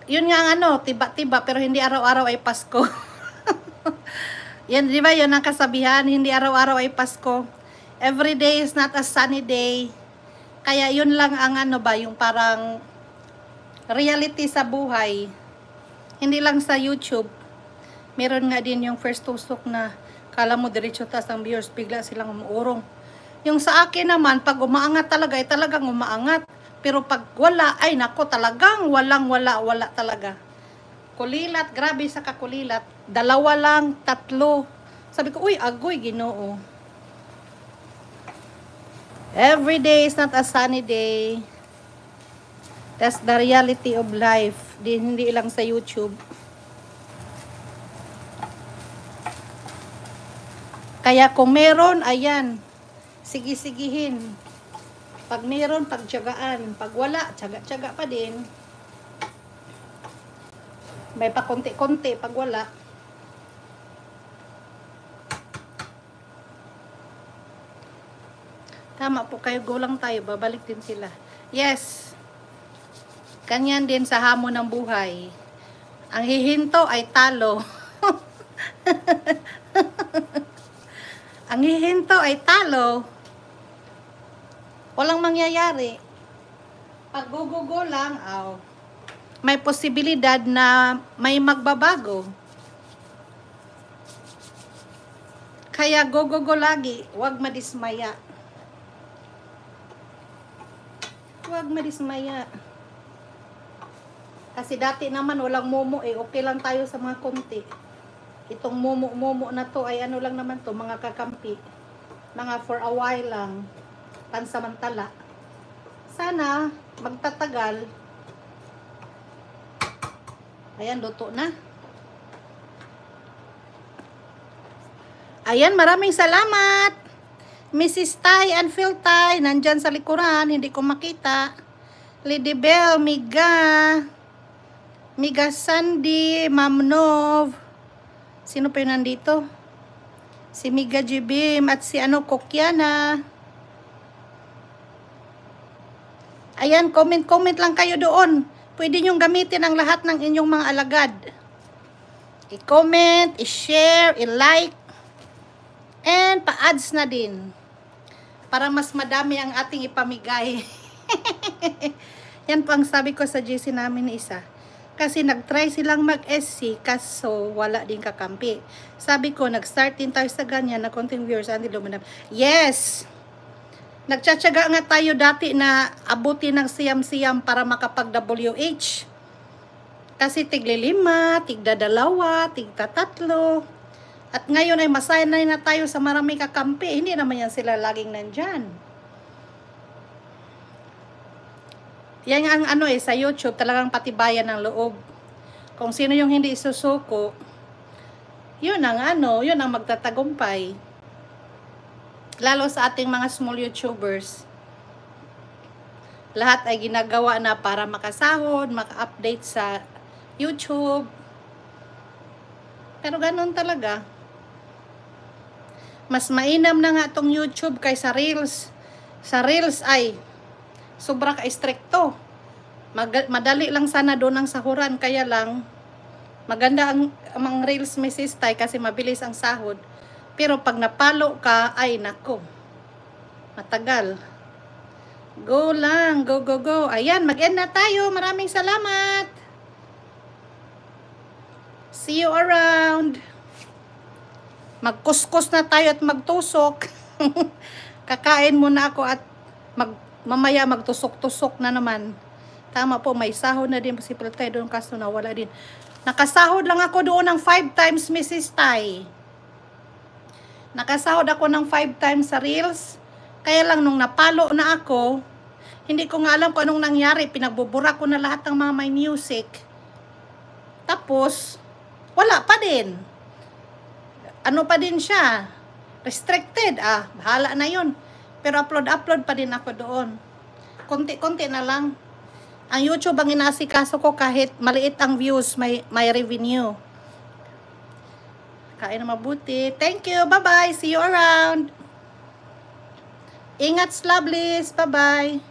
yun nga ang ano, tiba-tiba, pero hindi araw-araw ay Pasko. Yan, di ba, yun ang kasabihan, hindi araw-araw ay Pasko. Every day is not a sunny day. Kaya yun lang ang ano ba, yung parang reality sa buhay. Hindi lang sa YouTube. Meron nga din yung first tusok na kala mo diretso taas ang viewers, bigla silang umuurong. Yung sa akin naman, pag umaangat talaga, ay talagang umaangat. Pero pag wala, ay nako, talagang wala talaga. Kulilat, grabe sa kakulilat. 2 lang, 3. Sabi ko, uy, agoy, Ginoo. Every day is not a sunny day. That's the reality of life. Hindi lang sa YouTube. Kaya kung meron, ayan, sige-sigihin. Pag meron, pagtiyagaan. Pag wala, tiyaga-tiyaga pa din. May pa konti-konti pag wala. Tama po kayo, go lang tayo, babalik din sila. Yes. Ganyan din sa hamon ng buhay. Ang hihinto ay talo. Ang hihinto ay talo. Walang mangyayari. Pag gugugo lang, may posibilidad na may magbabago. Kaya gugugo lagi, huwag madismaya. Huwag madismaya. Kasi dati naman walang momo okay lang tayo sa mga konti. Itong momo na to ay ano lang naman to, mga kakampi. Mga for a while lang. Pansamantala. Sana magtatagal. Ayan, luto na. Ayan, maraming salamat. Mrs. Tai and Phil Tai, nandyan sa likuran, hindi ko makita. Lady Bell, Miga Sandy, Ma'am Nov. Sino pa yun nandito? Si Miga Jibim at si Kokiana. Ayan, comment lang kayo doon. Pwede nyong gamitin ang lahat ng inyong mga alagad. I-comment, i-share, i-like, and pa-ads na din. Para mas madami ang ating ipamigay. Yan po ang sabi ko sa GC namin isa. Kasi nag-try silang mag-SC, kaso wala din kakampi. Sabi ko, nag-start din tayo sa ganyan na konting viewers, hindi lumanap. Yes! Nagtsatsaga nga tayo dati na abutin ng siyam-siyam para makapag-WH. Kasi tigli-5, tigda-2, tigta-3. At ngayon ay masanay na tayo sa maraming kakampi. Hindi naman yan sila laging nandyan. Yan ang sa YouTube, talagang patibayan ng loob. Kung sino yung hindi isusuko, yun ang yun ang magtatagumpay. Lalo sa ating mga small YouTubers. Lahat ay ginagawa na para makasahod, maka-update sa YouTube. Pero ganun talaga. Mas mainam na nga itong YouTube kaysa Reels. Sa Reels ay sobra ka-stricto. Madali lang sana doon ang sahuran. Kaya lang, maganda ang Reels, Mrs. Tai, kasi mabilis ang sahod. Pero pag napalo ka, ay nako. Matagal. Go lang. Go, go, go. Ayan, mag-end na tayo. Maraming salamat. See you around. Magkuskus na tayo at magtusok. Kakain muna ako at mamaya magtusok-tusok na naman. Tama po, may sahod na din si Piltay doon, kaso nawala din. Nakasahod lang ako doon ng 5 times, Mrs. Tai. Nakasahod ako ng 5 times sa Reels. Kaya lang nung napalo na ako, hindi ko nga alam kung anong nangyari. Pinagbubura ko na lahat ng mga may music. Tapos, wala pa din. Ano pa din siya? Restricted. Bahala na yun. Pero upload pa din ako doon. Konti-konti na lang. Ang YouTube ang inasikaso ko kahit maliit ang views, may revenue. Kain na mabuti. Thank you. Bye-bye. See you around. Ingat, Slablies. Bye-bye.